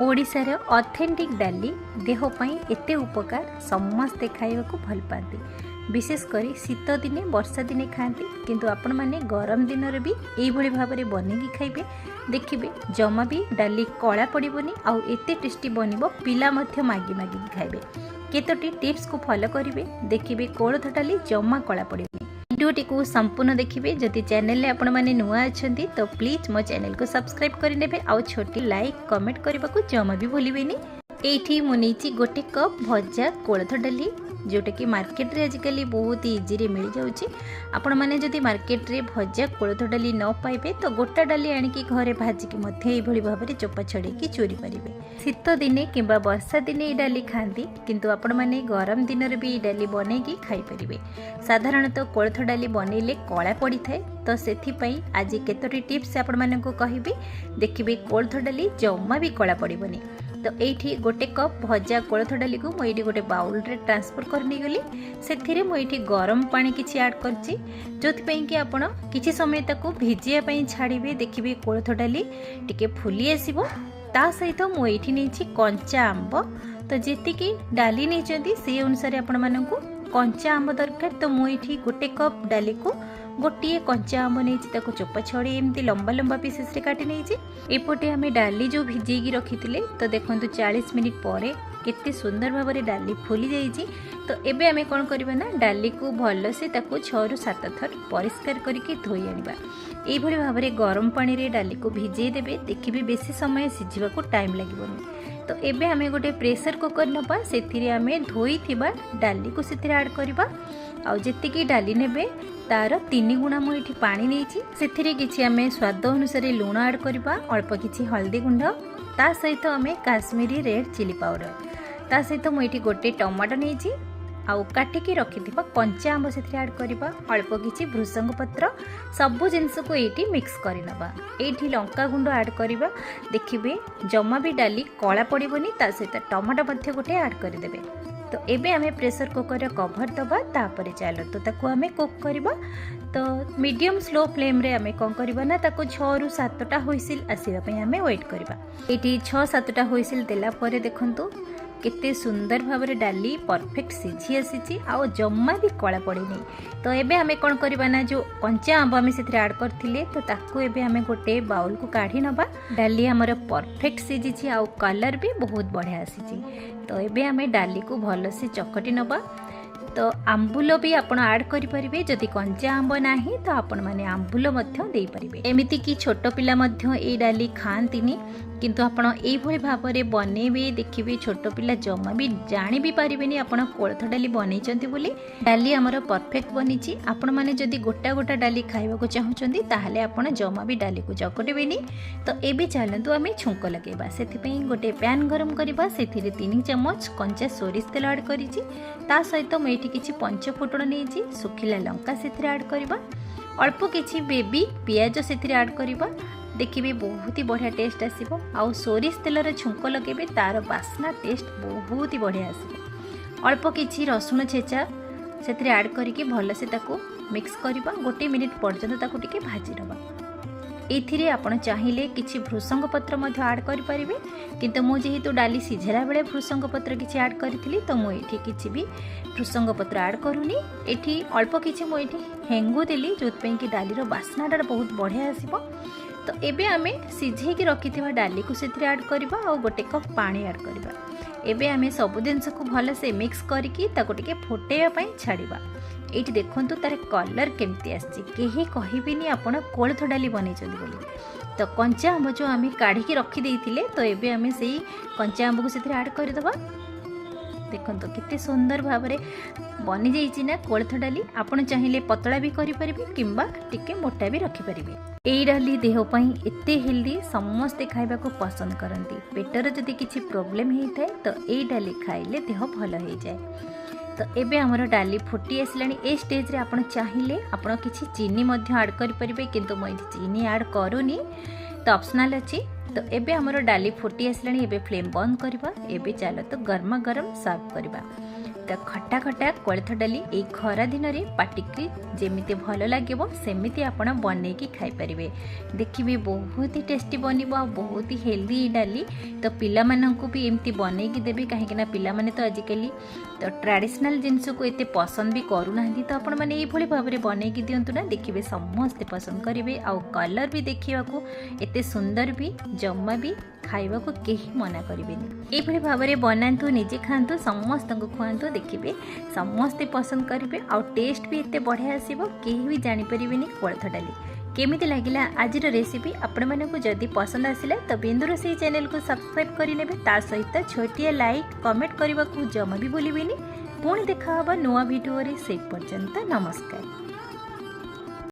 ओडिशार ऑथेंटिक डाली देह पई एते उपकार समस्ते खाइबाकू भल पाती। विशेषकर शीत दिने वर्षा दिने खाती किंतु आपण माने गरम दिन रे भी एई भली भाबरे बनेगी खाइबे देखिबे जमा भी डाली कला पड़िबनी आउ एते टेस्टी बनिबो पिला मध्य मागी मागी खाइबे। केतोटी टिप्स को फॉलो करिवे देखिबे कोलथ डाली जमा कला पड़िबनी। वीडियोटी को संपूर्ण देखिए। जदि चैनल में आपण माने नुआ अछंती तो प्लीज मो चैनल को सब्सक्राइब करिनेबे आउ छोटी लाइक कमेंट करबा को जमा भी भूलिबेनी। एठी मु नीची गोटे कप भजा कोलथ डाली जोटा कि मार्केट रे आजिकली बहुत इजी रे मिल जाउची। आपण माने जदि मार्केट रे भजा कोलथ डाली न पाइबे तो गोटा डाली आनिकी घरे भाजी की मध्य एई भली भाबरे चोपा छडेकी चोरी परिबे। शीत दिने किंबा वर्षा दिने डाली खांती किंतु आपण माने गरम दिन रे भी डाली बनेगी खाई परिबे। साधारणतः कोलथ डाली बनेले कला पड़ी थाए तो सेथि पई आज केतोटी टिप्स आपण माने को कहिबी देखिबे कोलथ डाली जम्मा भी कला पड़िबनी। तो एठी गोटे कप भजा कोलथ डाली को मुझे गोटे बाउल रे ट्रांसफर करनी गली। से मुझे गरम पानी किछि ऐड करछि जोथि कि आपण किछि समय तक भिजिया पई छाड़िबे। देखिबे कोलथ डाली टिके फुली आसीबो। ता सहित मु एठी नेछि कंचा आंब। तो जेतिकी डाली नेचंती से अनुसार आपण माननकु कंचा आंब दरकार। तो मु एठी गोटे कप डाली को गोटे कंचा आंब नहीं ताको चोपा छड़ी एमती लंबा लंबा पीसेस रे काटी नहीं। एपटे आम डाली जो भिजेगी रखी तो देखो 40 मिनिट पर केते सुंदर भाव में डाली फुली जाइए। तो एबे आमे कौन करबा ना डाली को भल से 6 ରୁ 7 थर परिष्कार करके धोई आनिबा। एई भली भाव में गरम पानी रे डाली को भिजे देबे। देखिबे बेसी समय सिझिबा को टाइम लागिबोनी। तो एबे आमे गोटे प्रेशर कुकर नबा सेथिरे आमे धोई थिबा डाली को सेथिरे ऐड करबा। आ जेतिकी डाली नेबे तार 3 गुणा मु एठी पानी नेछि। सेथिरे किछि आमे स्वाद अनुसार लूण ऐड करबा, अल्प किछि हल्दी गुंड, ता सहित आमे काश्मीरी रेड चिली पाउडर, ता सहित मु एठी गोटे टमाटो नेछि आउ काटिकी रखिथिबा कंचा आंब सेथिरे ऐड करबा, अल्प किछि भृसंग पत्र, सबु जिंस को एठी मिक्स करिनबा। एठी लंका गुंड ऐड करबा। देखिबे जमा भी डाली कला पड़िबनी। ता सहित टमाटो मध्य गोटे ऐड कर देबे। तो एबे आमे प्रेशर कुकर कवर दबा। तापरे चलो तो ताको आमे कुक करबा। तो मीडियम स्लो फ्लेम रे आमे कोन करबा ना ताको 6 ରୁ 7टा हुइसिल आसीबा पई आमे वेट करबा। एठी 6-7टा हुइसिल देला परे देखंतु केते सुंदर भाव में डाली परफेक्ट सिझी आसी आ जम्मा भी कला पड़ेनी। तो एबे आमे कोन करबा ना जो कंचा आंब आमे सेथरे ऐड करथिले तो ताको एबे आमे गोटे बाउल को काढी नबा। डाली हमर परफेक्ट सिझी आ कलर भी बहुत बढ़िया आसी। तो एबे आमे डाली को भल से चकटी नबा। तो आंबुल भी आपण ऐड करि परिबे। जदि कंचा आंब नाही तो आपण माने आंबुल मध्य देई परिबे। एमिति कि छोट पिला मध्य ए डाली खांतिनी किंतु आपण एई भली भाव में बनेबे। देखिबे छोट पिला जमा भी जानि भी परिबेनी आपण कोलथ डाली बनेइचंती बोली। डाली हमर परफेक्ट बनिची। आपण माने जदि गोटा गोटा डाली खाइबा को चाहुचंती ताहाले आपण जमा भी डाली को जकटिबेनी। तो एबे चलंतु आमे छुंक लगेबा। सेथि पई गोटे पैन गरम करबा। सेथिरे 3 चम्मच कंचा सोरिष तेल ऐड करिची। ता सहित मु एठी किछि पंच फुटण नेइची, सुखिला लंका सेथिरे ऐड करबा, अल्प किछि बेबी पियाज सेथिरे ऐड करबा। देखिए बहुत ही बढ़िया टेस्ट आसीबो। आउ सोरिष तेलर छुंक लगेबे तार बास्ना टेस्ट बहुत ही बढ़िया आसीबो। अल्प किछि रसुण छेचा सेथिरे ऐड करिके भल से ताको मिक्स करबा। 1 मिनिट पर्यंत ताको टिके भाजी नबा। एथिरे आपण चाहिए किछि भृसंग पत्र मध्य ऐड करि परिबे किंतु मु जेहेतु डाली सिझेला बेले भृसंग पत्र किछि ऐड करिथिली तो मु एठी किछि भी भृसंग पत्र ऐड करूनी। एठी अल्प किछि मु एठी हेंगु देली जोत पे कि डाली रो बास्नाटा बहुत बढ़िया आसीबो। तो एबे आमे सिझेकी रखिथिबा डाली को सेथिरे ऐड करबा और गोटे कप पानी ऐड करबा। एबे आमे सब जिंस को भल से मिक्स करके ताको टिके फुटेया पई छाड़िबा। एठी देखंतु तार कलर केमती आछि केही कहिबिनी आपण कोलथ डाली बनेइचंदी बोली। तो कंचा आंब जो आमे काढी रखी देइथिले तो एबे आमे सेही कंचा आंब को सेथिरे ऐड कर देबा। देखंतु कितने सुंदर भाव में बनी जाइए ना कोलथ डाली। आपण चाहिए पतला भी करि परिबे किंबा टिके मोटा भी रखि परिबे। एई डाली देह पई एते हेल्दी समस्ते खाइबा को पसंद करंती। पेटर जदि किछि प्रॉब्लम हेइ थाए तो एई डाली खाइले देह भल हो जाए। तो एबे हमर डाली फुटी आसलानी। ए स्टेज रे आपण चाहिए आपण किछि चीनी मध्य ऐड करि परिबे किंतु मैं चीनी ऐड करूनी तो ऑप्शनल अछि। तो एबे हमर डाली फुटी आसलानी। एबे फ्लेम बंद करबा। एबे चलो तो गरमा गरम सर्व करबा। तो खटा खटा कोलथ डाली ए खरा दिन में पाटिकी जमी भल लगे सेमती आपण बनईकी खाईपर देखिए बहुत ही टेस्टी बन बहुत ही हेल्दी डाली। तो पिला माननकु भी एमती बनईकी देबे कहीं पिला माने तो आजिकली तो ट्रेडिशनल जिनस को एते पसंद भी करूना तो आपण मैंने ये भाव में बनईकी दिंतु ना देखिए समस्ते पसंद करेंगे आउ कलर भी देखा एते सुंदर भी जमा भी खाइबा को कहीं मना करेंगे। ये भाव में बनातु निजे खातु समस्त को खुआतु देखिए समस्ते पसंद करेंगे आउ टेस्ट भी एते बढ़िया आसो कहीं भी जानीपर कोलथ डाली केमिति लागिला आज रेसिपी आपण मानकु जदि पसंद आसिला तो बिंदुरोसेई चैनल को सब्सक्राइब करिनेबे ता सहित छोटिया लाइक कमेंट करने को जमा भी भूलिबेनी। पुणी देखा हबा नुआ वीडियो रे से पर्यंत नमस्कार।